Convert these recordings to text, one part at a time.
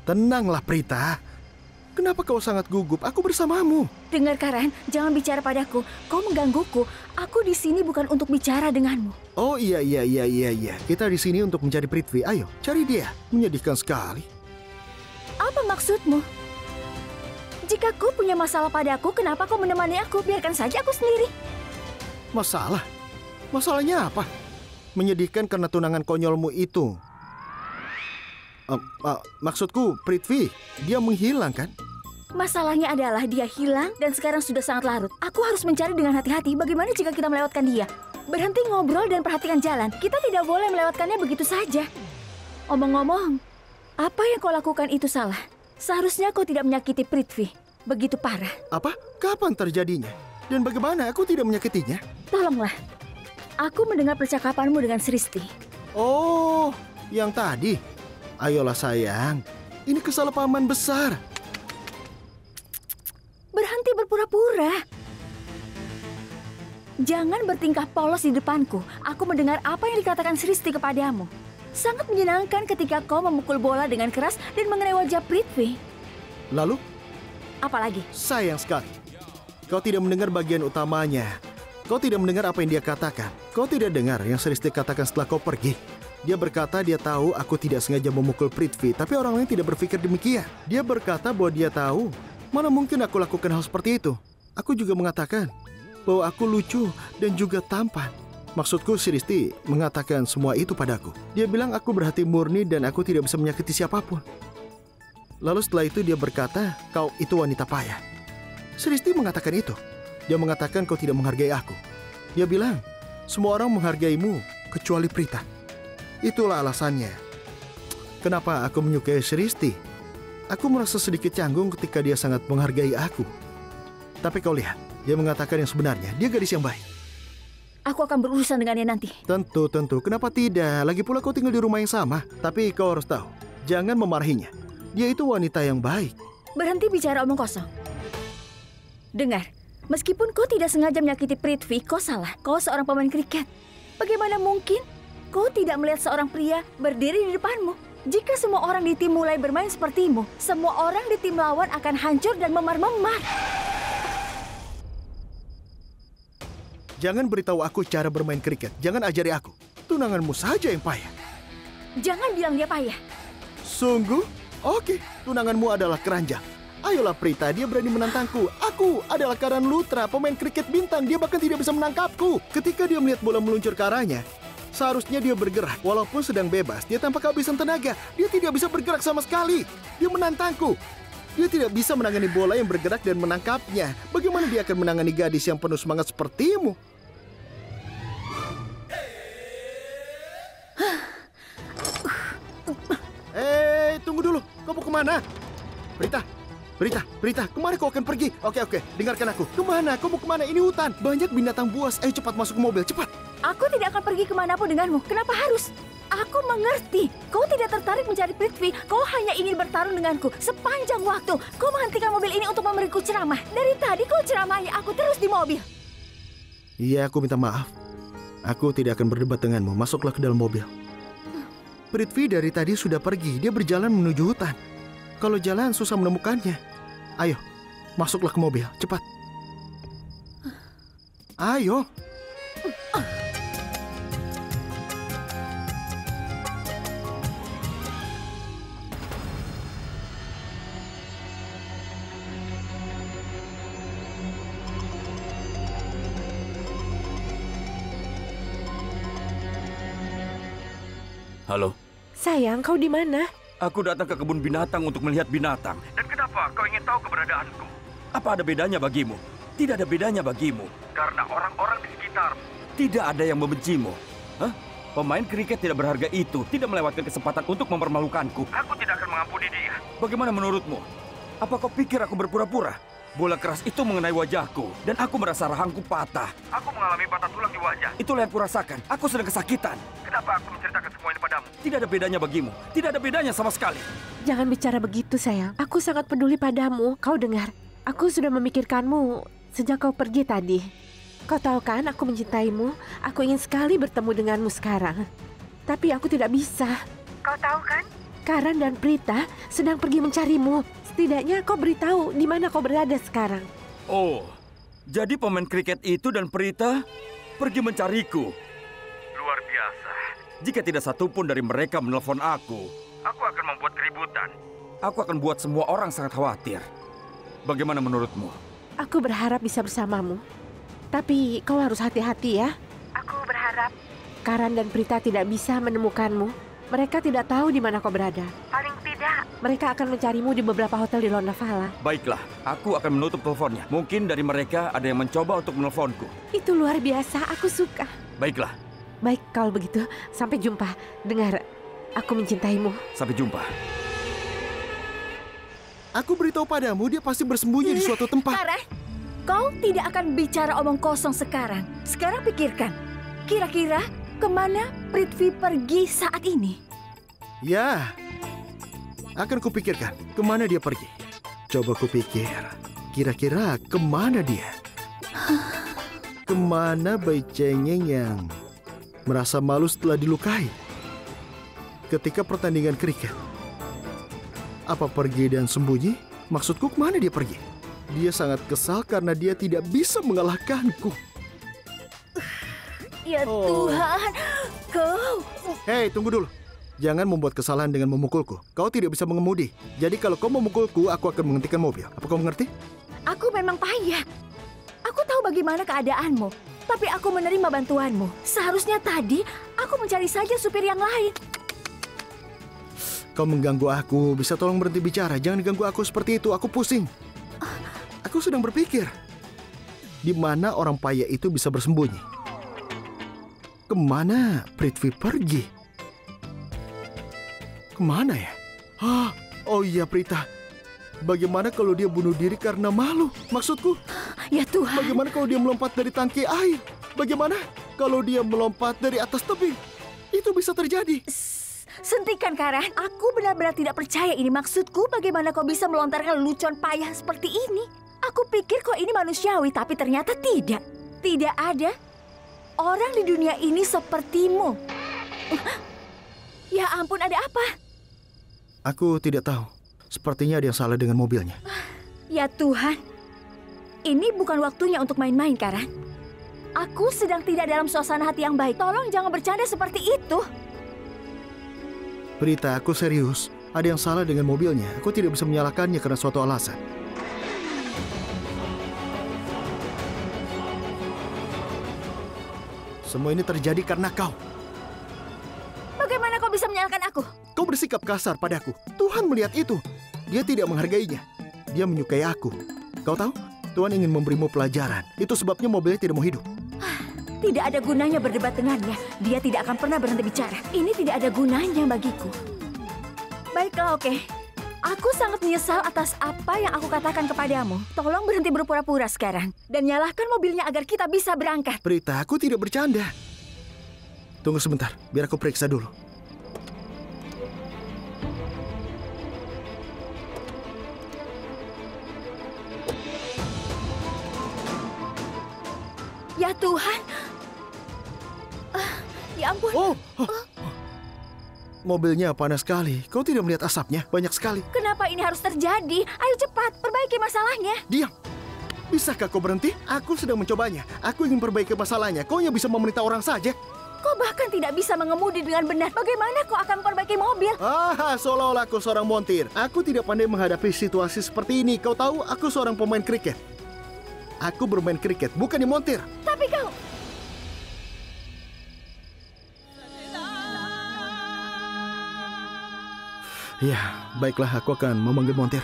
Tenanglah, Prita. Kenapa kau sangat gugup? Aku bersamamu. Dengar, Karan, jangan bicara padaku. Kau menggangguku. Aku di sini bukan untuk bicara denganmu. Oh iya. Kita di sini untuk mencari Prithvi. Ayo, cari dia. Menyedihkan sekali. Apa maksudmu? Jika kau punya masalah padaku, kenapa kau menemani aku? Biarkan saja aku sendiri. Masalah? Masalahnya apa? Menyedihkan karena tunangan konyolmu itu. Maksudku, Prithvi, dia menghilang kan? Masalahnya adalah dia hilang dan sekarang sudah sangat larut. Aku harus mencari dengan hati-hati. Bagaimana jika kita melewatkan dia? Berhenti ngobrol dan perhatikan jalan. Kita tidak boleh melewatkannya begitu saja. Omong-omong, apa yang kau lakukan itu salah. Seharusnya kau tidak menyakiti Prithvi. Begitu parah. Apa? Kapan terjadinya? Dan bagaimana aku tidak menyakitinya? Tolonglah. Aku mendengar percakapanmu dengan Sristi. Oh, yang tadi. Ayolah sayang. Ini kesalahpahaman besar. Berhenti berpura-pura. Jangan bertingkah polos di depanku. Aku mendengar apa yang dikatakan Sristi kepadamu. Sangat menyenangkan ketika kau memukul bola dengan keras dan mengenai wajah Prithvi. Lalu? Apalagi? Sayang sekali. Kau tidak mendengar bagian utamanya. Kau tidak mendengar apa yang dia katakan. Kau tidak dengar yang Sristi katakan setelah kau pergi. Dia berkata dia tahu aku tidak sengaja memukul Prithvi, tapi orang lain tidak berpikir demikian. Dia berkata bahwa dia tahu. Mana mungkin aku lakukan hal seperti itu? Aku juga mengatakan bahwa aku lucu dan juga tampan. Maksudku, Sristi mengatakan semua itu padaku. Dia bilang aku berhati murni dan aku tidak bisa menyakiti siapapun. Lalu setelah itu dia berkata, kau itu wanita payah. Sristi mengatakan itu. Dia mengatakan kau tidak menghargai aku. Dia bilang, semua orang menghargaimu kecuali Prita. Itulah alasannya. Kenapa aku menyukai Sristi? Aku merasa sedikit canggung ketika dia sangat menghargai aku. Tapi kau lihat, dia mengatakan yang sebenarnya. Dia gadis yang baik. Aku akan berurusan dengannya nanti. Tentu. Kenapa tidak? Lagi pula kau tinggal di rumah yang sama. Tapi kau harus tahu, jangan memarahinya. Dia itu wanita yang baik. Berhenti bicara omong kosong. Dengar, meskipun kau tidak sengaja menyakiti Prithvi, kau salah. Kau seorang pemain kriket. Bagaimana mungkin kau tidak melihat seorang pria berdiri di depanmu? Jika semua orang di tim mulai bermain sepertimu, semua orang di tim lawan akan hancur dan memar-memar. Jangan beritahu aku cara bermain kriket. Jangan ajari aku. Tunanganmu saja yang payah. Jangan bilang dia payah. Sungguh? Oke, tunanganmu adalah keranjang. Ayolah Prita, dia berani menantangku. Aku adalah Karan Lutra, pemain kriket bintang. Dia bahkan tidak bisa menangkapku. Ketika dia melihat bola meluncur ke arahnya, seharusnya dia bergerak. Walaupun sedang bebas, dia tampak kehabisan tenaga. Dia tidak bisa bergerak sama sekali. Dia menantangku. Dia tidak bisa menangani bola yang bergerak dan menangkapnya. Bagaimana dia akan menangani gadis yang penuh semangat sepertimu? Tunggu dulu. Kau mau kemana? Prita, kemana kau akan pergi? Oke, dengarkan aku. Kemana? Kau mau kemana? Ini hutan. Banyak binatang buas. Ayo cepat masuk ke mobil, cepat. Aku tidak akan pergi kemanapun denganmu. Kenapa harus? Aku mengerti. Kau tidak tertarik mencari Prithvi. Kau hanya ingin bertarung denganku sepanjang waktu. Kau menghentikan mobil ini untuk memberiku ceramah. Dari tadi kau ceramahi aku terus di mobil. Iya, aku minta maaf. Aku tidak akan berdebat denganmu. Masuklah ke dalam mobil. Prithvi dari tadi sudah pergi. Dia berjalan menuju hutan. Kalau jalan susah menemukannya. Ayo, masuklah ke mobil. Cepat. Ayo. Halo. Sayang, kau di mana? Aku datang ke kebun binatang untuk melihat binatang. Dan kenapa kau ingin tahu keberadaanku? Apa ada bedanya bagimu? Tidak ada bedanya bagimu. Karena orang-orang di sekitar tidak ada yang membencimu. Hah? Pemain kriket tidak berharga itu tidak melewatkan kesempatan untuk mempermalukanku. Aku tidak akan mengampuni dia. Bagaimana menurutmu? Apa kau pikir aku berpura-pura? Bola keras itu mengenai wajahku dan aku merasa rahangku patah. Aku mengalami patah tulang di wajah. Itulah yang kurasakan. Aku sedang kesakitan. Kenapa aku menceritakan semua ini padamu? Tidak ada bedanya bagimu. Tidak ada bedanya sama sekali. Jangan bicara begitu, sayang. Aku sangat peduli padamu. Kau dengar, aku sudah memikirkanmu sejak kau pergi tadi. Kau tahu kan, aku mencintaimu. Aku ingin sekali bertemu denganmu sekarang. Tapi aku tidak bisa. Kau tahu kan, Karan dan Prita sedang pergi mencarimu. Setidaknya kau beritahu di mana kau berada sekarang. Oh, jadi pemain kriket itu dan Prita pergi mencariku. Luar biasa. Jika tidak satupun dari mereka menelpon aku akan membuat keributan. Aku akan buat semua orang sangat khawatir. Bagaimana menurutmu? Aku berharap bisa bersamamu. Tapi kau harus hati-hati ya. Aku berharap Karan dan Prita tidak bisa menemukanmu. Mereka tidak tahu di mana kau berada. Paling tidak, mereka akan mencarimu di beberapa hotel di Lonavala. Baiklah, aku akan menutup teleponnya. Mungkin dari mereka ada yang mencoba untuk menelponku. Itu luar biasa, aku suka. Baiklah. Baik, kalau begitu, sampai jumpa. Dengar, aku mencintaimu. Sampai jumpa. Aku beritahu padamu, dia pasti bersembunyi di suatu tempat. Karan, kau tidak akan bicara omong kosong sekarang. Sekarang pikirkan, kira-kira kemana Prithvi pergi saat ini? Ya, akan kupikirkan kemana dia pergi. Coba kupikir, kira-kira kemana dia? Kemana bayi cengeng yang merasa malu setelah dilukai ketika pertandingan kriket? Apa pergi dan sembunyi? Maksudku kemana dia pergi? Dia sangat kesal karena dia tidak bisa mengalahkanku. Ya Tuhan, kau... Hei, tunggu dulu. Jangan membuat kesalahan dengan memukulku. Kau tidak bisa mengemudi. Jadi kalau kau memukulku, aku akan menghentikan mobil. Apa kau mengerti? Aku memang payah. Aku tahu bagaimana keadaanmu, tapi aku menerima bantuanmu. Seharusnya tadi aku mencari saja supir yang lain. Kau mengganggu aku. Bisa tolong berhenti bicara. Jangan ganggu aku seperti itu. Aku pusing. Aku sedang berpikir, di mana orang payah itu bisa bersembunyi? Kemana Prithvi pergi? Kemana ya? Oh iya, Prita. Bagaimana kalau dia bunuh diri karena malu? Maksudku, Ya Tuhan. bagaimana kalau dia melompat dari tangki air? Bagaimana kalau dia melompat dari atas tebing? Itu bisa terjadi. Sentikan, Karan. Aku benar-benar tidak percaya ini. Maksudku, bagaimana kau bisa melontarkan lelucon payah seperti ini? Aku pikir kau ini manusiawi, tapi ternyata tidak. Tidak ada orang di dunia ini sepertimu. Ya ampun, ada apa? Aku tidak tahu. Sepertinya ada yang salah dengan mobilnya. Ya Tuhan, ini bukan waktunya untuk main-main, Karan. Aku sedang tidak dalam suasana hati yang baik. Tolong jangan bercanda seperti itu. Prita, aku serius. Ada yang salah dengan mobilnya. Aku tidak bisa menyalahkannya karena suatu alasan. Semua ini terjadi karena kau. Bagaimana kau bisa menyalahkan aku? Kau bersikap kasar padaku. Tuhan melihat itu. Dia tidak menghargainya. Dia menyukai aku. Kau tahu? Tuhan ingin memberimu pelajaran. Itu sebabnya mobilnya tidak mau hidup. Tidak ada gunanya berdebat dengannya. Dia tidak akan pernah berhenti bicara. Ini tidak ada gunanya bagiku. Baiklah, oke. Aku sangat menyesal atas apa yang aku katakan kepadamu. Tolong berhenti berpura-pura sekarang. Dan nyalakan mobilnya agar kita bisa berangkat. Prita, aku tidak bercanda. Tunggu sebentar, biar aku periksa dulu. Ya Tuhan. Ya ampun. Oh. Mobilnya panas sekali. Kau tidak melihat asapnya? Banyak sekali. Kenapa ini harus terjadi? Ayo cepat, perbaiki masalahnya. Diam. Bisakah kau berhenti? Aku sedang mencobanya. Aku ingin perbaiki masalahnya. Kau hanya bisa memerintah orang saja. Kau bahkan tidak bisa mengemudi dengan benar. Bagaimana kau akan memperbaiki mobil? Seolah-olah aku seorang montir. Aku tidak pandai menghadapi situasi seperti ini. Kau tahu, aku seorang pemain kriket. Aku bermain kriket, bukan dimontir. Tapi kau... Ya, baiklah, aku akan memanggil montir.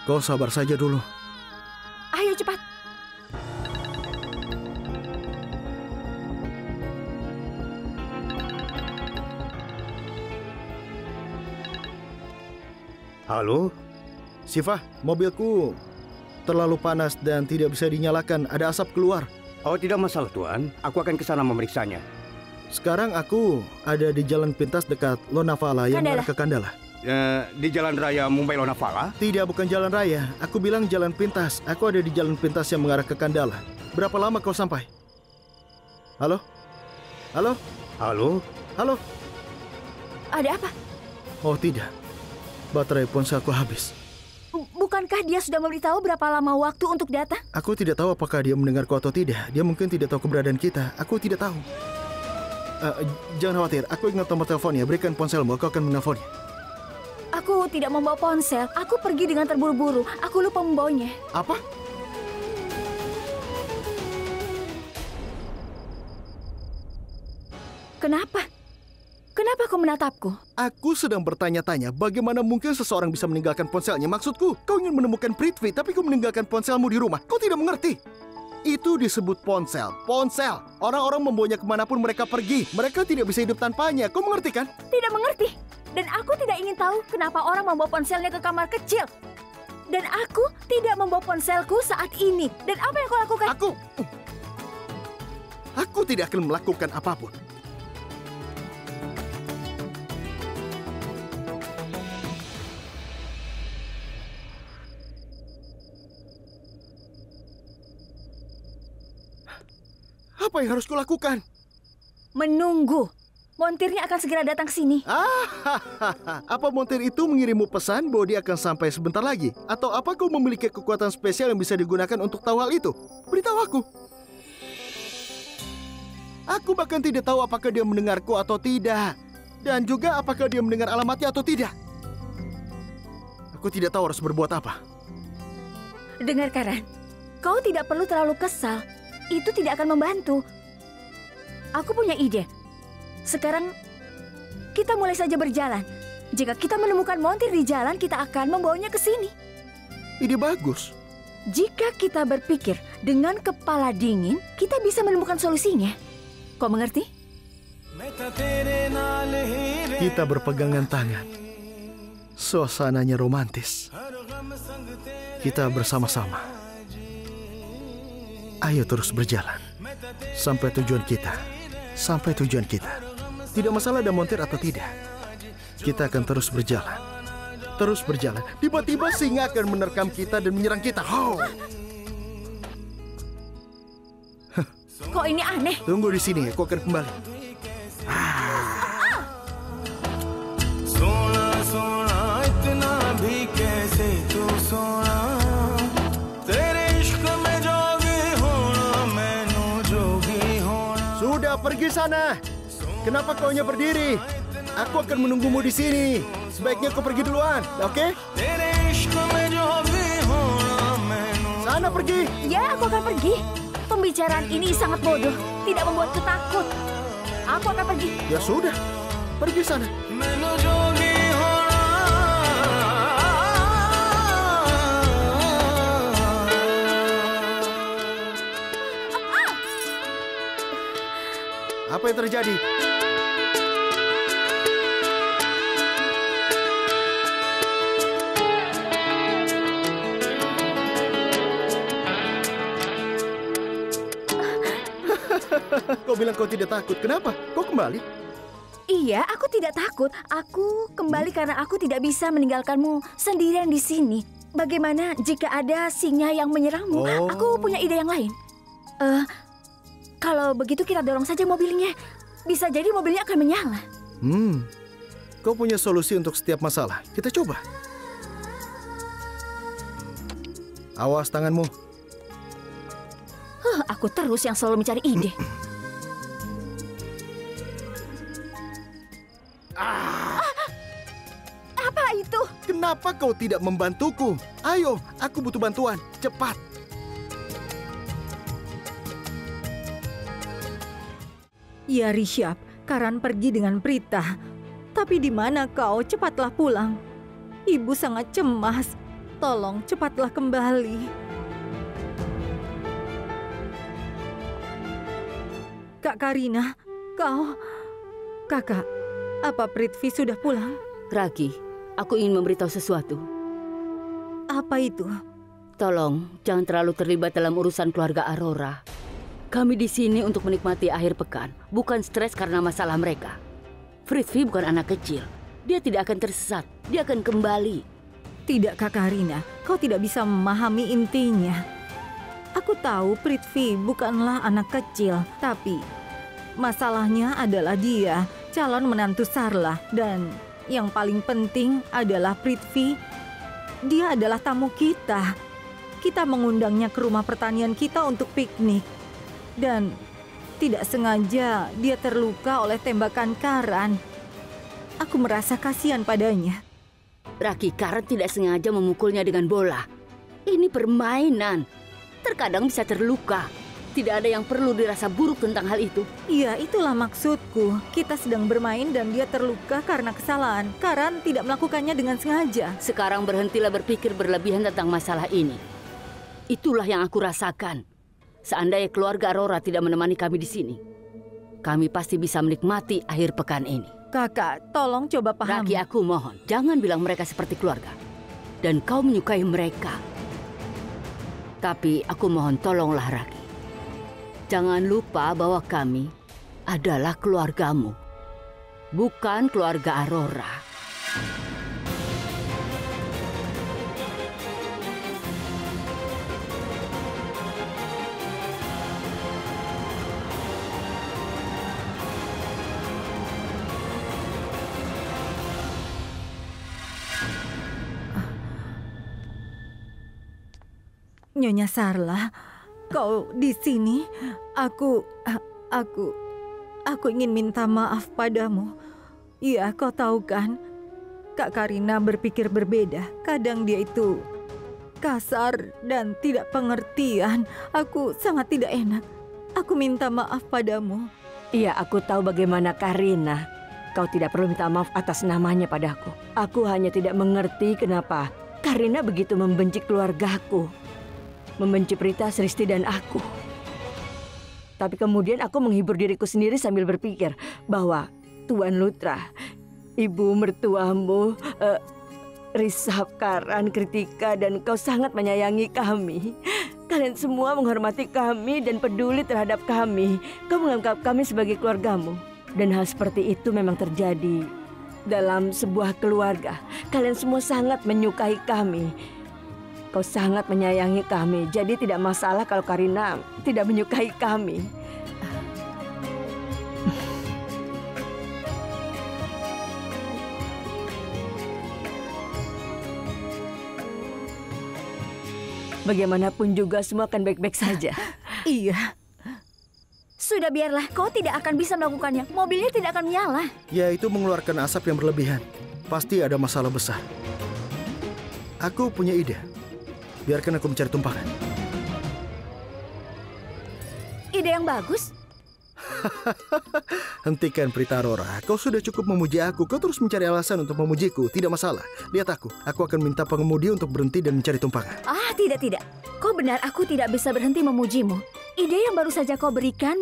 Kau sabar saja dulu. Ayo cepat. Halo? Siva, mobilku terlalu panas dan tidak bisa dinyalakan. Ada asap keluar. Oh, tidak masalah, Tuan. Aku akan ke sana memeriksanya. Sekarang aku ada di jalan pintas dekat Lonavala yang Kandala. mengarah ke Kandala. Di Jalan Raya Mumbai Lonavala? Tidak, bukan jalan raya. Aku bilang jalan pintas. Aku ada di jalan pintas yang mengarah ke Kandala. Berapa lama kau sampai? Halo? Halo? Halo? Halo? Ada apa? Oh tidak, Baterai ponselku habis. Bukankah dia sudah memberitahu berapa lama waktu untuk datang? Aku tidak tahu apakah dia mendengarku atau tidak. Dia mungkin tidak tahu keberadaan kita. Aku tidak tahu. Jangan khawatir, aku ingat nomor teleponnya. Berikan ponselmu, aku akan menelponnya. Aku tidak membawa ponsel. Aku pergi dengan terburu-buru. Aku lupa membawanya. Apa? Kenapa? Kenapa kau menatapku? Aku sedang bertanya-tanya bagaimana mungkin seseorang bisa meninggalkan ponselnya. Maksudku, kau ingin menemukan Prithvi, tapi kau meninggalkan ponselmu di rumah. Kau tidak mengerti. Itu disebut ponsel. Ponsel. Orang-orang membawanya kemanapun mereka pergi. Mereka tidak bisa hidup tanpanya. Kau mengerti kan? Tidak mengerti. Dan aku tidak ingin tahu kenapa orang membawa ponselnya ke kamar kecil. Dan aku tidak membawa ponselku saat ini. Dan apa yang kau lakukan? Aku tidak akan melakukan apapun. Apa yang harus kulakukan? Menunggu. Montirnya akan segera datang ke sini. Apa montir itu mengirimmu pesan bahwa dia akan sampai sebentar lagi? Atau apa kau memiliki kekuatan spesial yang bisa digunakan untuk tahu hal itu? Beritahu aku. Aku bahkan tidak tahu apakah dia mendengarku atau tidak. Dan juga apakah dia mendengar alamatnya atau tidak. Aku tidak tahu harus berbuat apa. Dengar, Karan. Kau tidak perlu terlalu kesal. Itu tidak akan membantu. Aku punya ide. Sekarang, kita mulai saja berjalan. Jika kita menemukan montir di jalan, kita akan membawanya ke sini. Ide bagus. Jika kita berpikir dengan kepala dingin, kita bisa menemukan solusinya. Kau mengerti? Kita berpegangan tangan. Suasananya romantis. Kita bersama-sama. Ayo terus berjalan. Sampai tujuan kita. Sampai tujuan kita. Tidak masalah ada montir atau tidak. Kita akan terus berjalan. Terus berjalan. Tiba-tiba singa akan menerkam kita dan menyerang kita. Kok ini aneh? Tunggu di sini, aku akan kembali. Sudah, pergi sana. Kenapa kau hanya berdiri? Aku akan menunggumu di sini. Sebaiknya kau pergi duluan, oke? Sana pergi. Ya, aku akan pergi. Pembicaraan ini sangat bodoh. Tidak membuatku takut. Aku akan pergi. Ya sudah, pergi sana. Apa yang terjadi? Kau bilang kau tidak takut. Kenapa? Kau kembali? Iya, aku tidak takut. Aku kembali karena aku tidak bisa meninggalkanmu sendirian di sini. Bagaimana jika ada singa yang menyerangmu? Oh. Aku punya ide yang lain. Kalau begitu kita dorong saja mobilnya. Bisa jadi mobilnya akan menyala. Kau punya solusi untuk setiap masalah. Kita coba. Awas tanganmu. Aku terus yang selalu mencari ide. Apa itu? Kenapa kau tidak membantuku? Ayo, aku butuh bantuan. Cepat. Ya, Rishabh, Karan pergi dengan Prita. Tapi di mana kau? Cepatlah pulang. Ibu sangat cemas. Tolong cepatlah kembali. Kak Karina, kau... Kakak, apa Prithvi sudah pulang? Ragi, aku ingin memberitahu sesuatu. Apa itu? Tolong, jangan terlalu terlibat dalam urusan keluarga Aurora. Kami di sini untuk menikmati akhir pekan, bukan stres karena masalah mereka. Prithvi bukan anak kecil. Dia tidak akan tersesat. Dia akan kembali. Tidak, Kak Karina. Kau tidak bisa memahami intinya. Aku tahu Prithvi bukanlah anak kecil, tapi masalahnya adalah dia calon menantu Sarla dan yang paling penting adalah Prithvi. Dia adalah tamu kita. Kita mengundangnya ke rumah pertanian kita untuk piknik. Dan tidak sengaja dia terluka oleh tembakan Karan. Aku merasa kasihan padanya. Raki, Karan tidak sengaja memukulnya dengan bola. Ini permainan. Terkadang bisa terluka. Tidak ada yang perlu dirasa buruk tentang hal itu. Iya, itulah maksudku. Kita sedang bermain dan dia terluka karena kesalahan. Karan tidak melakukannya dengan sengaja. Sekarang berhentilah berpikir berlebihan tentang masalah ini. Itulah yang aku rasakan. Seandainya keluarga Aurora tidak menemani kami di sini, kami pasti bisa menikmati akhir pekan ini. Kakak, tolong coba pahami. Raki, aku mohon, jangan bilang mereka seperti keluarga. Dan kau menyukai mereka. Tapi aku mohon tolonglah Raki. Jangan lupa bahwa kami adalah keluargamu, bukan keluarga Aurora. Nyonya Sarla, kau di sini. Aku ingin minta maaf padamu. Iya, kau tahu kan, Kak Karina berpikir berbeda. Kadang dia itu kasar dan tidak pengertian. Aku sangat tidak enak. Aku minta maaf padamu. Iya, aku tahu bagaimana Karina. Kau tidak perlu minta maaf atas namanya padaku. Aku hanya tidak mengerti kenapa Karina begitu membenci keluargaku. Membenci Prita, Sristi, dan aku. Tapi kemudian aku menghibur diriku sendiri sambil berpikir bahwa Tuan Lutra, ibu mertuamu, Risab, Karan, Kritika, dan kau sangat menyayangi kami. Kalian semua menghormati kami dan peduli terhadap kami. Kau menganggap kami sebagai keluargamu. Dan hal seperti itu memang terjadi dalam sebuah keluarga. Kalian semua sangat menyukai kami. Kau sangat menyayangi kami, jadi tidak masalah kalau Karina tidak menyukai kami. Bagaimanapun juga semua akan baik-baik saja. Iya. Sudah, biarlah. Kau tidak akan bisa melakukannya. Mobilnya tidak akan menyala. Ya, itu mengeluarkan asap yang berlebihan. Pasti ada masalah besar. Aku punya ide. Biarkan aku mencari tumpangan. Ide yang bagus. Hentikan, Prita Aurora. Kau sudah cukup memuji aku. Kau terus mencari alasan untuk memujiku. Tidak masalah. Lihat aku. Aku akan minta pengemudi untuk berhenti dan mencari tumpangan. Ah, tidak. Kau benar, aku tidak bisa berhenti memujimu. Ide yang baru saja kau berikan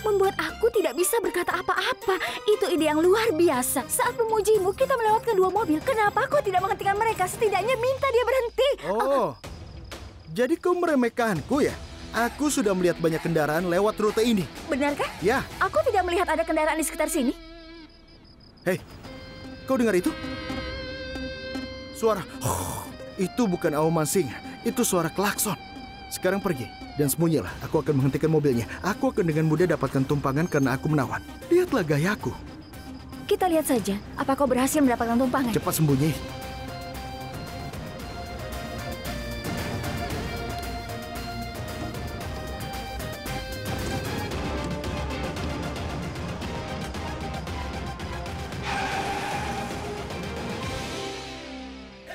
membuat aku tidak bisa berkata apa-apa. Itu ide yang luar biasa. Saat memujimu, kita melewatkan 2 mobil. Kenapa kau tidak menghentikan mereka? Setidaknya minta dia berhenti. Oh, jadi kau meremehkanku ya? Aku sudah melihat banyak kendaraan lewat rute ini. Benarkah? Ya. Aku tidak melihat ada kendaraan di sekitar sini. Hei, kau dengar itu? Suara. Itu bukan auman singa. Itu suara klakson. Sekarang pergi dan sembunyilah. Aku akan menghentikan mobilnya. Aku akan dengan mudah dapatkan tumpangan karena aku menawan. Lihatlah gayaku. Kita lihat saja. Apa kau berhasil mendapatkan tumpangan? Cepat sembunyi.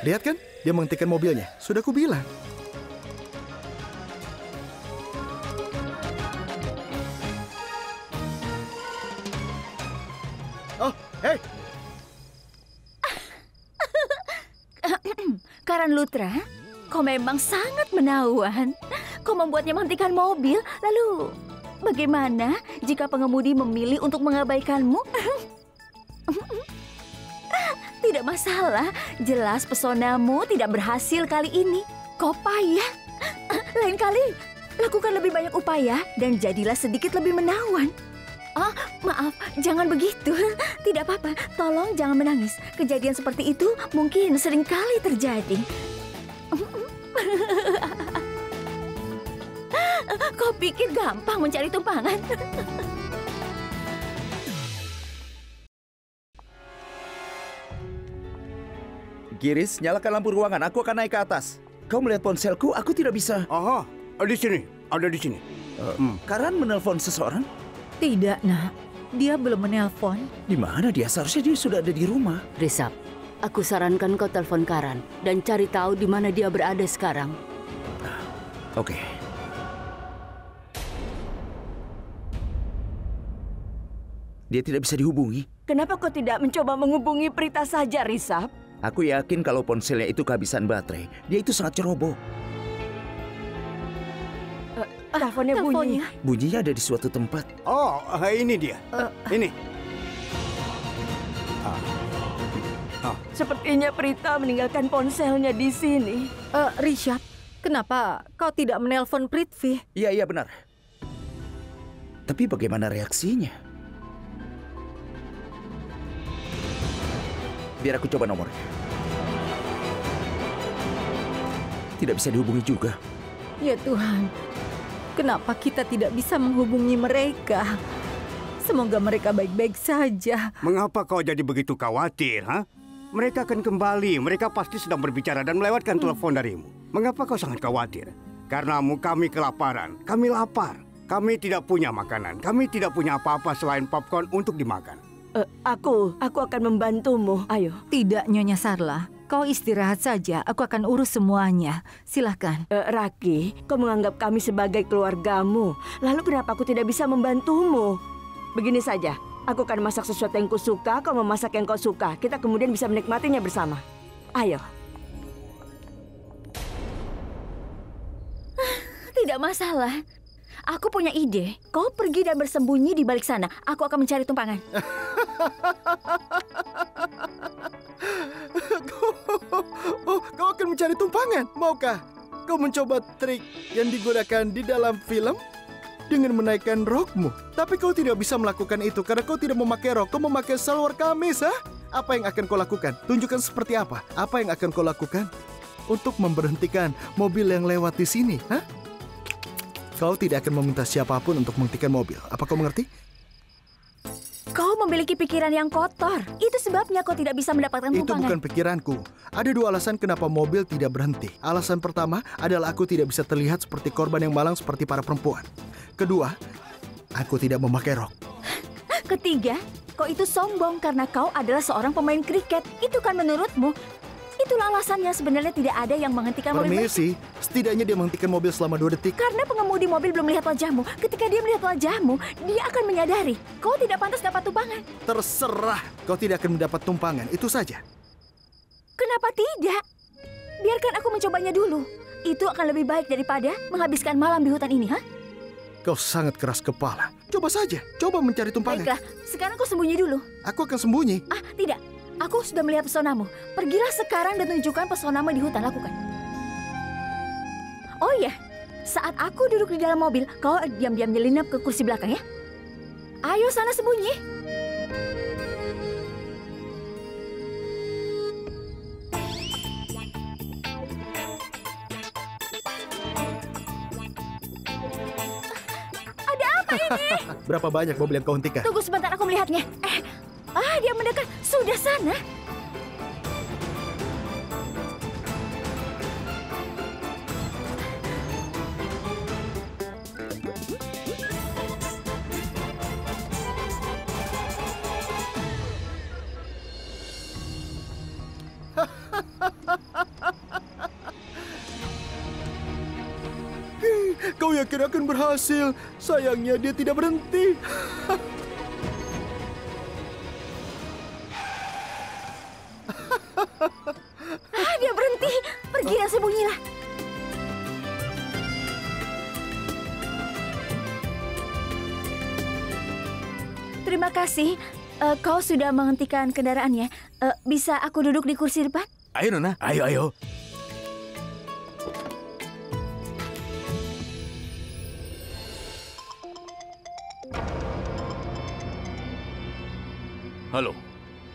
Lihat kan? Dia menghentikan mobilnya. Sudah kubilang. Oh, hei! Karan Lutra, kau memang sangat menawan. Kau membuatnya menghentikan mobil. Lalu, bagaimana jika pengemudi memilih untuk mengabaikanmu? Tidak masalah. Jelas pesonamu tidak berhasil kali ini. Kau payah. Lain kali, lakukan lebih banyak upaya dan jadilah sedikit lebih menawan. Oh, maaf, jangan begitu. Tidak apa-apa, tolong jangan menangis. Kejadian seperti itu mungkin sering kali terjadi. Kau pikir gampang mencari tumpangan? Giris, nyalakan lampu ruangan. Aku akan naik ke atas. Kau melihat ponselku? Aku tidak bisa. Aha, di sini. Ada di sini. Karan menelpon seseorang? Tidak, nak. Dia belum menelpon. Di mana dia? Seharusnya dia sudah ada di rumah. Risab, aku sarankan kau telepon Karan dan cari tahu di mana dia berada sekarang. Oke. Dia tidak bisa dihubungi. Kenapa kau tidak mencoba menghubungi Prita saja, Risab? Aku yakin kalau ponselnya itu kehabisan baterai. Dia itu sangat ceroboh. Teleponnya bunyi. Bunyinya ada di suatu tempat. Oh, ini dia. Ini. Sepertinya Prita meninggalkan ponselnya di sini. Rishabh, kenapa kau tidak menelpon Prithvi? Iya, benar. Tapi bagaimana reaksinya? Biar aku coba nomornya. Tidak bisa dihubungi juga. Ya Tuhan, kenapa kita tidak bisa menghubungi mereka? Semoga mereka baik-baik saja. Mengapa kau jadi begitu khawatir, ha? Mereka akan kembali. Mereka pasti sedang berbicara dan melewatkan telepon darimu. Mengapa kau sangat khawatir? Karenamu kami kelaparan. Kami lapar. Kami tidak punya makanan. Kami tidak punya apa-apa selain popcorn untuk dimakan. Aku akan membantumu. Ayo. Tidak, Nyonya Sarla. Kau istirahat saja. Aku akan urus semuanya. Silahkan. Raki, kau menganggap kami sebagai keluargamu. Lalu kenapa aku tidak bisa membantumu? Begini saja. Aku akan masak sesuatu yang kau suka, kau memasak yang kau suka. Kita kemudian bisa menikmatinya bersama. Ayo. Tidak masalah. Aku punya ide. Kau pergi dan bersembunyi di balik sana. Aku akan mencari tumpangan. Kau akan mencari tumpangan? Maukah kau mencoba trik yang digunakan di dalam film? Dengan menaikkan rokmu. Tapi kau tidak bisa melakukan itu karena kau tidak memakai rok. Kau memakai salwar kamis, ha? Apa yang akan kau lakukan? Tunjukkan seperti apa. Apa yang akan kau lakukan untuk memberhentikan mobil yang lewat di sini, ha? Kau tidak akan meminta siapapun untuk menghentikan mobil. Apa kau mengerti? Kau memiliki pikiran yang kotor. Itu sebabnya kau tidak bisa mendapatkan tumpangan. Itu bukan pikiranku. Ada dua alasan kenapa mobil tidak berhenti. Alasan pertama adalah aku tidak bisa terlihat seperti korban yang malang seperti para perempuan. Kedua, aku tidak memakai rok. Ketiga, kau itu sombong karena kau adalah seorang pemain kriket. Itu kan menurutmu? Itulah alasannya sebenarnya tidak ada yang menghentikan mobil. Permisi, setidaknya dia menghentikan mobil selama 2 detik. Karena pengemudi mobil belum melihat wajahmu. Ketika dia melihat wajahmu, dia akan menyadari kau tidak pantas dapat tumpangan. Terserah, kau tidak akan mendapat tumpangan, itu saja. Kenapa tidak? Biarkan aku mencobanya dulu. Itu akan lebih baik daripada menghabiskan malam di hutan ini, ha? Kau sangat keras kepala. Coba saja, coba mencari tumpangan. Baiklah, sekarang kau sembunyi dulu. Aku akan sembunyi. Tidak. Aku sudah melihat pesonamu. Pergilah sekarang dan tunjukkan pesonamu di hutan. Lakukan. Oh iya, saat aku duduk di dalam mobil, kau diam-diam nyelinap ke kursi belakang ya. Ayo sana sembunyi. Ada apa ini? Berapa banyak mobil yang kau hentikan? Tunggu sebentar, aku melihatnya. Dia mendekat. Sudah sana. Kau yakin akan berhasil? Sayangnya dia tidak berhenti. Dia berhenti. Pergi dan sembunyilah. Terima kasih. Kau sudah menghentikan kendaraannya. Bisa aku duduk di kursi depan? Ayo, Nona. Ayo. Halo.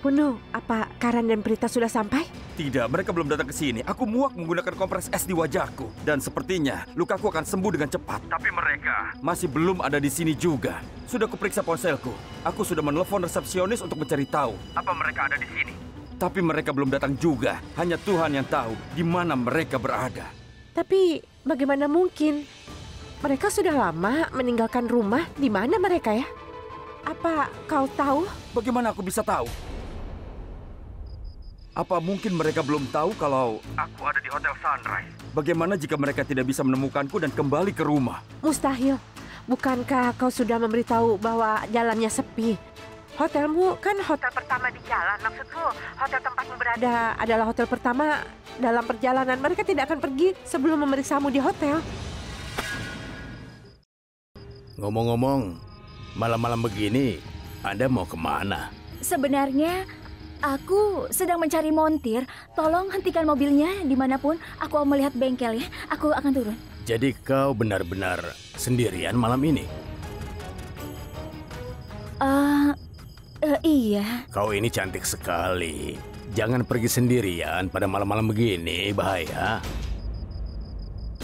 Puno, apa Karan dan Prita sudah sampai? Tidak, mereka belum datang ke sini. Aku muak menggunakan kompres es di wajahku. Dan sepertinya lukaku akan sembuh dengan cepat. Tapi mereka masih belum ada di sini juga. Sudah kuperiksa ponselku. Aku sudah menelpon resepsionis untuk mencari tahu apa mereka ada di sini. Tapi mereka belum datang juga. Hanya Tuhan yang tahu di mana mereka berada. Tapi bagaimana mungkin? Mereka sudah lama meninggalkan rumah. Di mana mereka ya? Apa kau tahu? Bagaimana aku bisa tahu? Apa mungkin mereka belum tahu kalau aku ada di Hotel Sunrise? Bagaimana jika mereka tidak bisa menemukanku dan kembali ke rumah? Mustahil. Bukankah kau sudah memberitahu bahwa jalannya sepi? Hotelmu kan hotel pertama di jalan. Maksudku, hotel tempatmu berada adalah hotel pertama dalam perjalanan. Mereka tidak akan pergi sebelum memeriksamu di hotel. Ngomong-ngomong, malam-malam begini, Anda mau kemana? Sebenarnya, aku sedang mencari montir. Tolong hentikan mobilnya dimanapun. Aku melihat bengkel ya. Aku akan turun. Jadi kau benar-benar sendirian malam ini? Iya. Kau ini cantik sekali. Jangan pergi sendirian pada malam-malam begini, bahaya.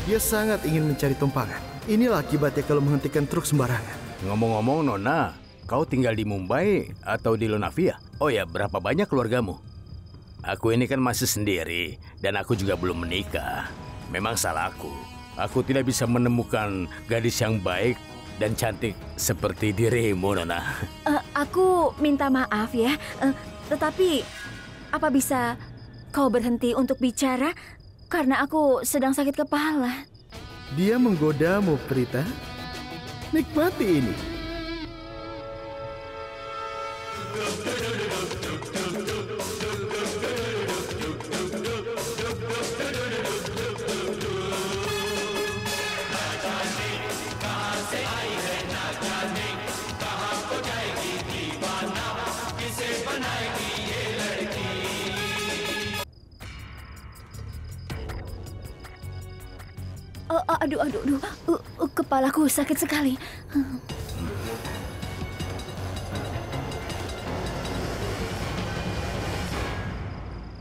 Dia sangat ingin mencari tumpangan. Inilah akibatnya kalau menghentikan truk sembarangan. Ngomong-ngomong, Nona, kau tinggal di Mumbai atau di Lonavia? Oh ya, berapa banyak keluargamu? Aku ini kan masih sendiri, dan aku juga belum menikah. Memang salahku. Aku tidak bisa menemukan gadis yang baik dan cantik seperti dirimu, Nona. Aku minta maaf ya. Tetapi, apa bisa kau berhenti untuk bicara? Karena aku sedang sakit kepala. Dia menggodamu, Prita. Nikmati ini. Aduh. Kepalaku sakit sekali.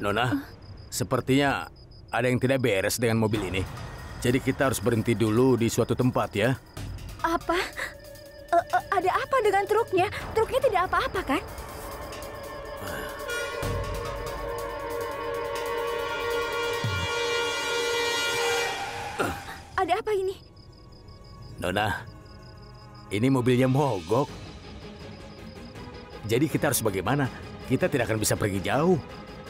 Nona, sepertinya ada yang tidak beres dengan mobil ini. Jadi kita harus berhenti dulu di suatu tempat ya. Apa? Ada apa dengan truknya? Truknya tidak apa-apa kan? Ada apa ini? Nona, ini mobilnya mogok. Jadi kita harus bagaimana? Kita tidak akan bisa pergi jauh.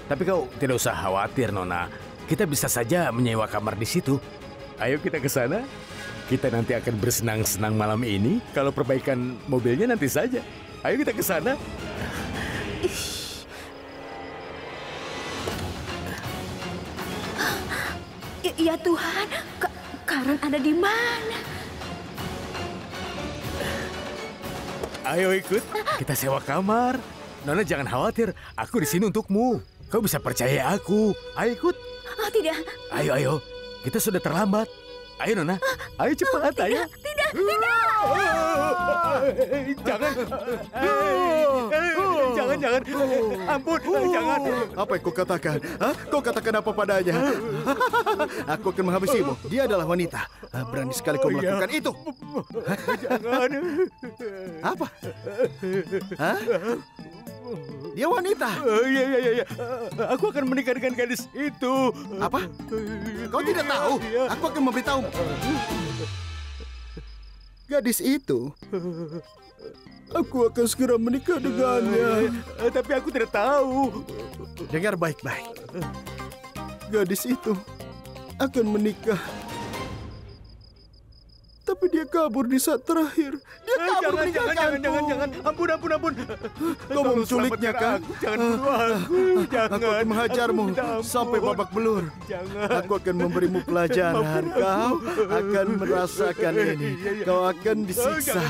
Tapi kau tidak usah khawatir, Nona. Kita bisa saja menyewa kamar di situ. Ayo kita ke sana. Kita nanti akan bersenang-senang malam ini. Kalau perbaikan mobilnya nanti saja. Ayo kita ke sana. Ya Tuhan, Karen ada di mana? Ayo ikut, kita sewa kamar. Nona jangan khawatir, aku di sini untukmu. Kau bisa percaya aku. Ayo ikut. Oh, tidak. Ayo, kita sudah terlambat. Ayo Nona, ayo cepat, ayo. Tidak. Jangan. Ampun, jangan. Apa yang kau katakan? Kau katakan apa padanya? Aku akan menghabisimu. Dia adalah wanita. Berani sekali kau melakukan itu. Jangan. Apa? Dia wanita. Iya. Aku akan menikah dengan gadis itu. Apa? Kau tidak tahu? Aku akan memberitahumu. Gadis itu, aku akan segera menikah dengannya. Tapi aku tidak tahu. Dengar baik-baik. Gadis itu akan menikah. Tapi dia kabur di saat terakhir. Dia kabur meninggalkanku. Jangan. Ampun. Kau mau menculiknya kan? Jangan bunuh aku. Jangan. Aku akan menghajarmu sampai babak belur. Jangan. Aku akan memberimu pelajaran. Kau akan merasakan ini. Kau akan disiksa.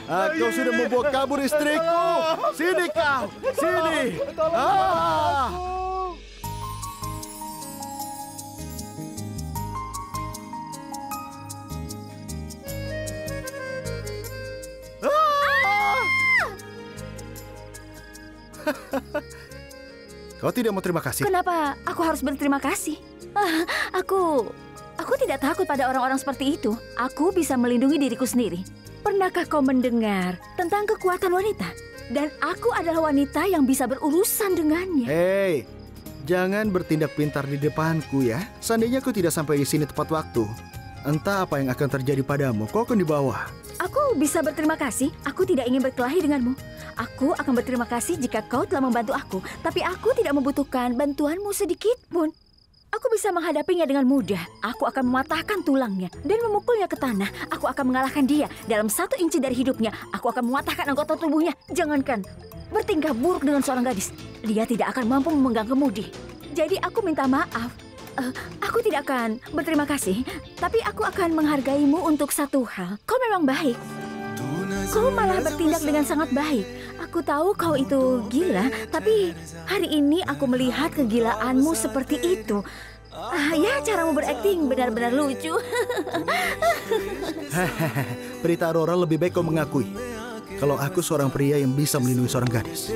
Kau sudah membawa kabur istriku. Sini kau. Sini. Kau tidak mau terima kasih? Kenapa aku harus berterima kasih? Aku tidak takut pada orang-orang seperti itu. Aku bisa melindungi diriku sendiri. Pernahkah kau mendengar tentang kekuatan wanita? Dan aku adalah wanita yang bisa berurusan dengannya. Hei, Jangan bertindak pintar di depanku ya. Seandainya aku tidak sampai di sini tepat waktu, entah apa yang akan terjadi padamu, kau akan dibawa. Aku bisa berterima kasih. Aku tidak ingin berkelahi denganmu. Aku akan berterima kasih jika kau telah membantu aku. Tapi aku tidak membutuhkan bantuanmu sedikit pun. Aku bisa menghadapinya dengan mudah. Aku akan mematahkan tulangnya dan memukulnya ke tanah. Aku akan mengalahkan dia dalam 1 inci dari hidupnya. Aku akan mematahkan anggota tubuhnya. Jangankan bertingkah buruk dengan seorang gadis. Dia tidak akan mampu memegang kemudi. Jadi aku minta maaf. Aku tidak akan berterima kasih, tapi aku akan menghargaimu untuk satu hal. Kau memang baik. Kau malah bertindak dengan sangat baik. Aku tahu kau itu gila, tapi hari ini aku melihat kegilaanmu seperti itu. Ya, caramu berakting benar-benar lucu. Prita Aurora, lebih baik kau mengakui kalau aku seorang pria yang bisa melindungi seorang gadis.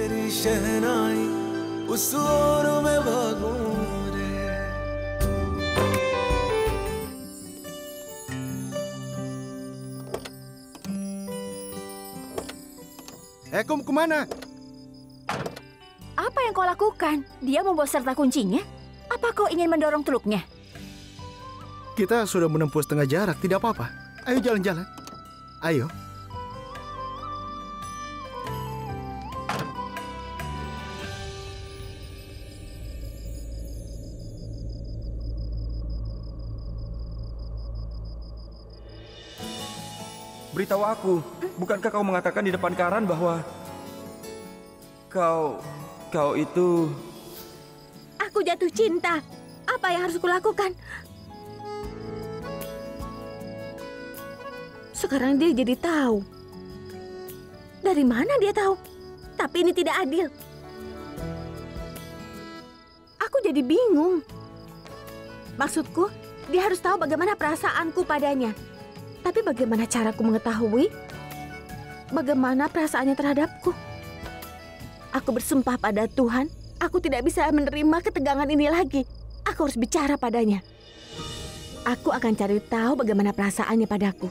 Kau mau kemana? Apa yang kau lakukan? Dia membawa serta kuncinya? Apa kau ingin mendorong truknya? Kita sudah menempuh setengah jarak, tidak apa-apa. Ayo jalan-jalan. Ayo. Beritahu aku, bukankah kau mengatakan di depan Karan bahwa kau itu... Aku jatuh cinta. Apa yang harus kulakukan? Sekarang dia jadi tahu. Dari mana dia tahu? Tapi ini tidak adil. Aku jadi bingung. Maksudku, dia harus tahu bagaimana perasaanku padanya. Tapi bagaimana caraku mengetahui bagaimana perasaannya terhadapku? Aku bersumpah pada Tuhan, aku tidak bisa menerima ketegangan ini lagi. Aku harus bicara padanya. Aku akan cari tahu bagaimana perasaannya padaku.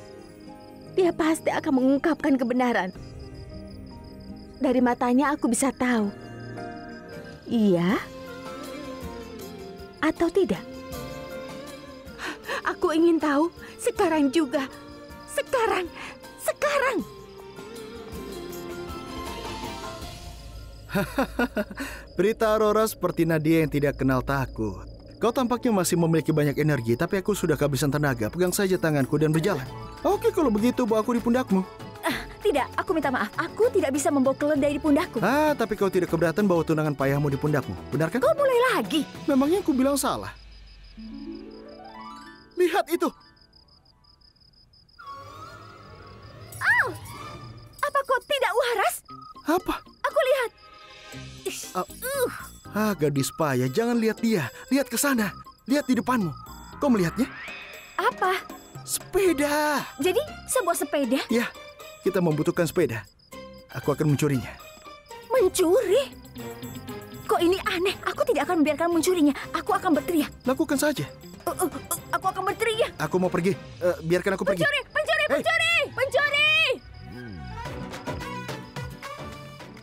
Dia pasti akan mengungkapkan kebenaran. Dari matanya aku bisa tahu. Iya atau tidak? Aku ingin tahu sekarang juga. Sekarang. Prita Aurora seperti Nadia yang tidak kenal takut. Kau tampaknya masih memiliki banyak energi, tapi aku sudah kehabisan tenaga. Pegang saja tanganku dan berjalan. Oke, kalau begitu bawa aku di pundakmu. Tidak, aku minta maaf. Aku tidak bisa membawa keledai di pundakku. Tapi kau tidak keberatan bawa tunangan payahmu di pundakmu, benar kan? Kau mulai lagi. Memangnya aku bilang salah? Lihat itu. Apa kau tidak waras? Apa? Aku lihat. Gadis payah, jangan lihat dia. Lihat ke sana. Lihat di depanmu. Kau melihatnya? Apa? Sepeda. Jadi, sebuah sepeda? Ya, kita membutuhkan sepeda. Aku akan mencurinya. Mencuri? Kok ini aneh. Aku tidak akan membiarkan mencurinya. Aku akan berteriak. Lakukan saja. Aku akan berteriak. Aku mau pergi. Biarkan aku pergi. Pencuri! Pencuri! Hey. Pencuri! Pencuri!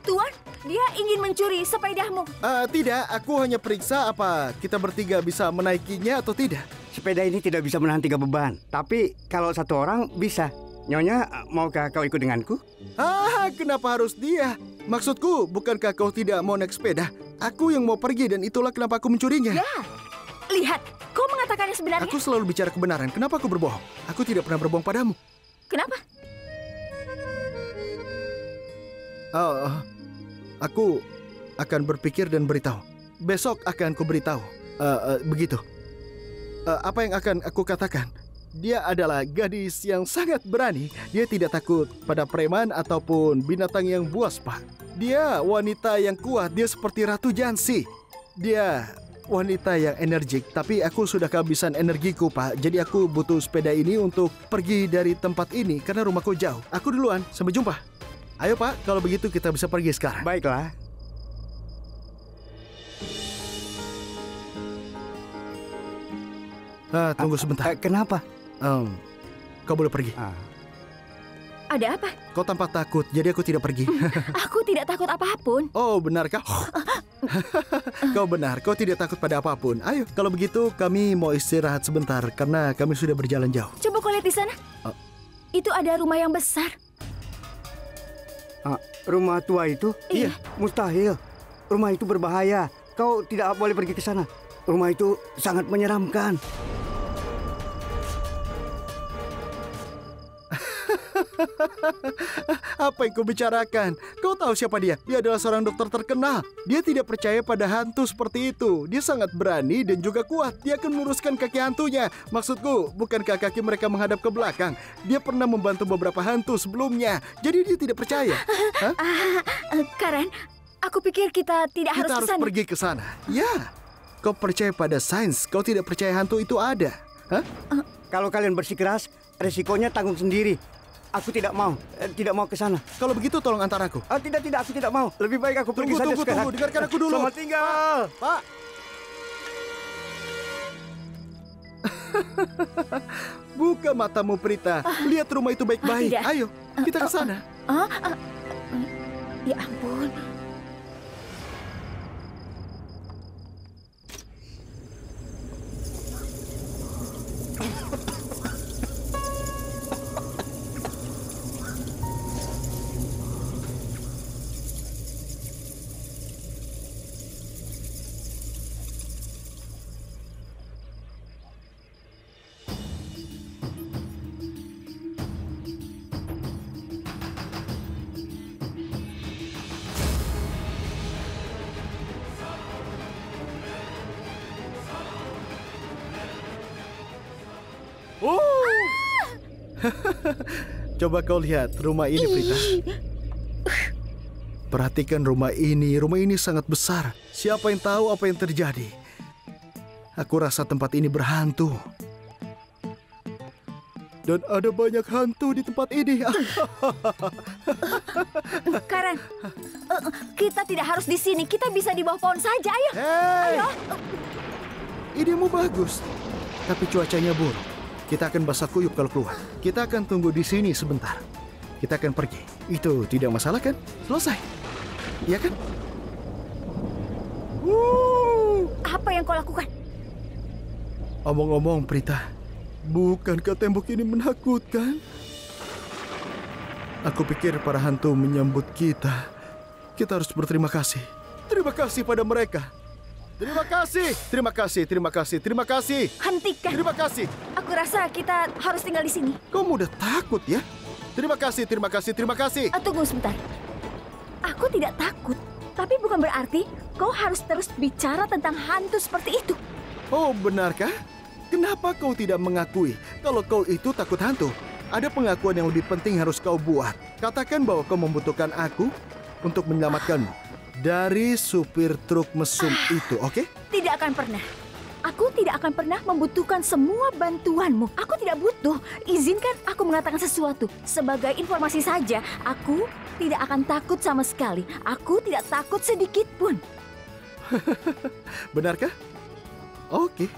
Tuan, dia ingin mencuri sepedamu. Tidak, aku hanya periksa apa kita bertiga bisa menaikinya atau tidak. Sepeda ini tidak bisa menahan 3 beban. Tapi kalau 1 orang bisa. Nyonya, maukah kau ikut denganku? Kenapa harus dia? Maksudku, bukankah kau tidak mau naik sepeda? Aku yang mau pergi dan itulah kenapa aku mencurinya. Ya, lihat. Kau mengatakan yang sebenarnya. Aku selalu bicara kebenaran. Kenapa aku berbohong? Aku tidak pernah berbohong padamu. Kenapa? Aku akan berpikir dan beritahu. Besok akan ku beritahu. Begitu. Apa yang akan aku katakan? Dia adalah gadis yang sangat berani. Dia tidak takut pada preman ataupun binatang yang buas, Pak. Dia wanita yang kuat. Dia seperti Ratu Jansi. Dia wanita yang energik. Tapi aku sudah kehabisan energiku, Pak. Jadi aku butuh sepeda ini untuk pergi dari tempat ini karena rumahku jauh. Aku duluan. Sampai jumpa. Ayo, Pak. Kalau begitu kita bisa pergi sekarang. Baiklah. Tunggu sebentar. Kenapa? Kau boleh pergi. Ada apa? Kau tampak takut, jadi aku tidak pergi. Aku tidak takut apapun. Oh, benarkah? Kau benar, kau tidak takut pada apapun. Ayo, kalau begitu kami mau istirahat sebentar karena kami sudah berjalan jauh. Coba kau lihat di sana. Itu ada rumah yang besar. Rumah tua itu? Iya. Mustahil. Rumah itu berbahaya. Kau tidak boleh pergi ke sana. Rumah itu sangat menyeramkan. Apa yang kau bicarakan? Kau tahu siapa dia? Dia adalah seorang dokter terkenal. Dia tidak percaya pada hantu seperti itu. Dia sangat berani dan juga kuat. Dia akan meluruskan kaki hantunya. Maksudku, bukankah kaki mereka menghadap ke belakang? Dia pernah membantu beberapa hantu sebelumnya. Jadi dia tidak percaya. Karen, aku pikir kita tidak harus ke Kita harus sana. pergi ke sana. Ya. Kau percaya pada sains. Kau tidak percaya hantu itu ada. Kalau kalian bersikeras, resikonya tanggung sendiri. Aku tidak mau ke sana. Kalau begitu tolong antar aku. Tidak, aku tidak mau. Lebih baik aku pergi saja sekarang. Tunggu, dengarkan aku dulu. Selamat tinggal. Pak. Buka matamu, Prita. Lihat rumah itu baik-baik. Tidak. Ayo, kita ke sana. Ya ampun. Coba kau lihat rumah ini, Prita. Perhatikan rumah ini. Rumah ini sangat besar. Siapa yang tahu apa yang terjadi? Aku rasa tempat ini berhantu. Dan ada banyak hantu di tempat ini. Karen, kita tidak harus di sini. Kita bisa di bawah pohon saja. Ayo. Hei! Ayo. Idemu bagus. Tapi cuacanya buruk. Kita akan basah kuyup kalau keluar. Kita akan tunggu di sini sebentar. Kita akan pergi. Itu tidak masalah kan? Selesai. Iya kan? Apa yang kau lakukan? Omong-omong, Prita, bukankah tembok ini menakutkan? Aku pikir para hantu menyambut kita. Kita harus berterima kasih. Terima kasih pada mereka. Terima kasih. Terima kasih, terima kasih, terima kasih. Hentikan. Terima kasih. Aku rasa kita harus tinggal di sini. Kamu udah takut ya? Terima kasih, terima kasih, terima kasih. Tunggu sebentar. Aku tidak takut. Tapi bukan berarti kau harus terus bicara tentang hantu seperti itu. Oh, benarkah? Kenapa kau tidak mengakui kalau kau itu takut hantu? Ada pengakuan yang lebih penting harus kau buat. Katakan bahwa kau membutuhkan aku untuk menyelamatkanmu dari supir truk mesum itu, oke? Tidak akan pernah. Aku tidak akan pernah membutuhkan semua bantuanmu. Aku tidak butuh. Izinkan aku mengatakan sesuatu. Sebagai informasi saja, aku tidak akan takut sama sekali. Aku tidak takut sedikit pun. Benarkah? Oke.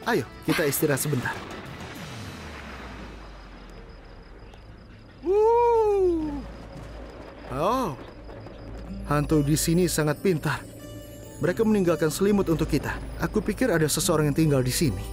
Ayo, kita istirahat sebentar. Oh, hantu di sini sangat pintar. Mereka meninggalkan selimut untuk kita. Aku pikir ada seseorang yang tinggal di sini.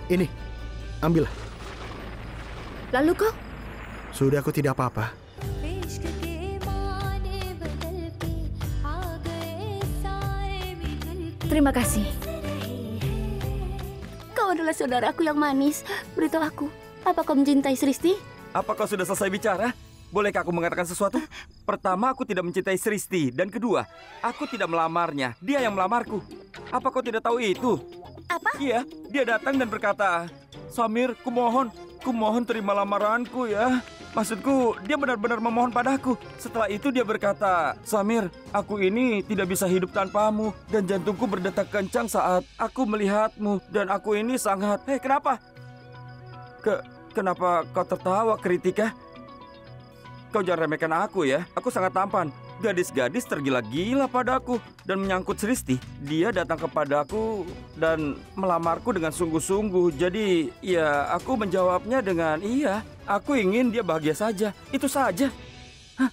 Ini, ambillah. Lalu kau? Sudah, aku tidak apa-apa. Terima kasih. Kau adalah saudaraku yang manis. Beritahu aku, apa kau mencintai Sristi? Apa kau sudah selesai bicara? Bolehkah aku mengatakan sesuatu? Pertama, aku tidak mencintai Sristi. Dan kedua, aku tidak melamarnya. Dia yang melamarku. Apa kau tidak tahu itu? Apa? Iya, dia datang dan berkata, Samir, kumohon terima lamaranku ya. Maksudku, dia benar-benar memohon padaku. Setelah itu dia berkata, Samir, aku ini tidak bisa hidup tanpamu. Dan jantungku berdetak kencang saat aku melihatmu. Dan aku ini sangat... Hei, kenapa? Kenapa kau tertawa, Kritika? Kau jangan remehkan aku ya. Aku sangat tampan. Gadis-gadis tergila-gila padaku dan menyangkut Sristi. Dia datang kepadaku dan melamarku dengan sungguh-sungguh. Jadi, ya aku menjawabnya dengan iya. Aku ingin dia bahagia saja. Itu saja. Hah?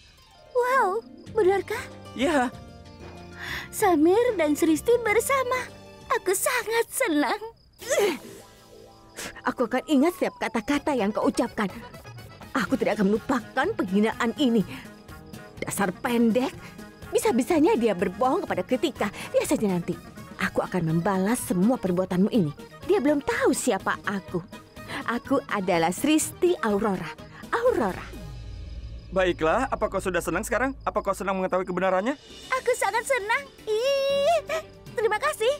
Wow, benarkah? Ya. Samir dan Sristi bersama. Aku sangat senang. Aku akan ingat setiap kata-kata yang kau ucapkan. Aku tidak akan melupakan penghinaan ini. Dasar pendek. Bisa-bisanya dia berbohong kepada Kritika. Lihat saja nanti. Aku akan membalas semua perbuatanmu ini. Dia belum tahu siapa aku. Aku adalah Sristi Aurora. Aurora. Baiklah, apa kau sudah senang sekarang? Apa kau senang mengetahui kebenarannya? Aku sangat senang. Terima kasih.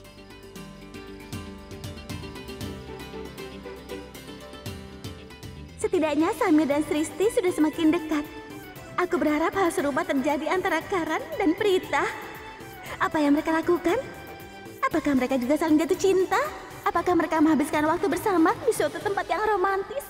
Setidaknya Samir dan Sristi sudah semakin dekat. Aku berharap hal serupa terjadi antara Karan dan Prita. Apa yang mereka lakukan? Apakah mereka juga saling jatuh cinta? Apakah mereka menghabiskan waktu bersama di suatu tempat yang romantis?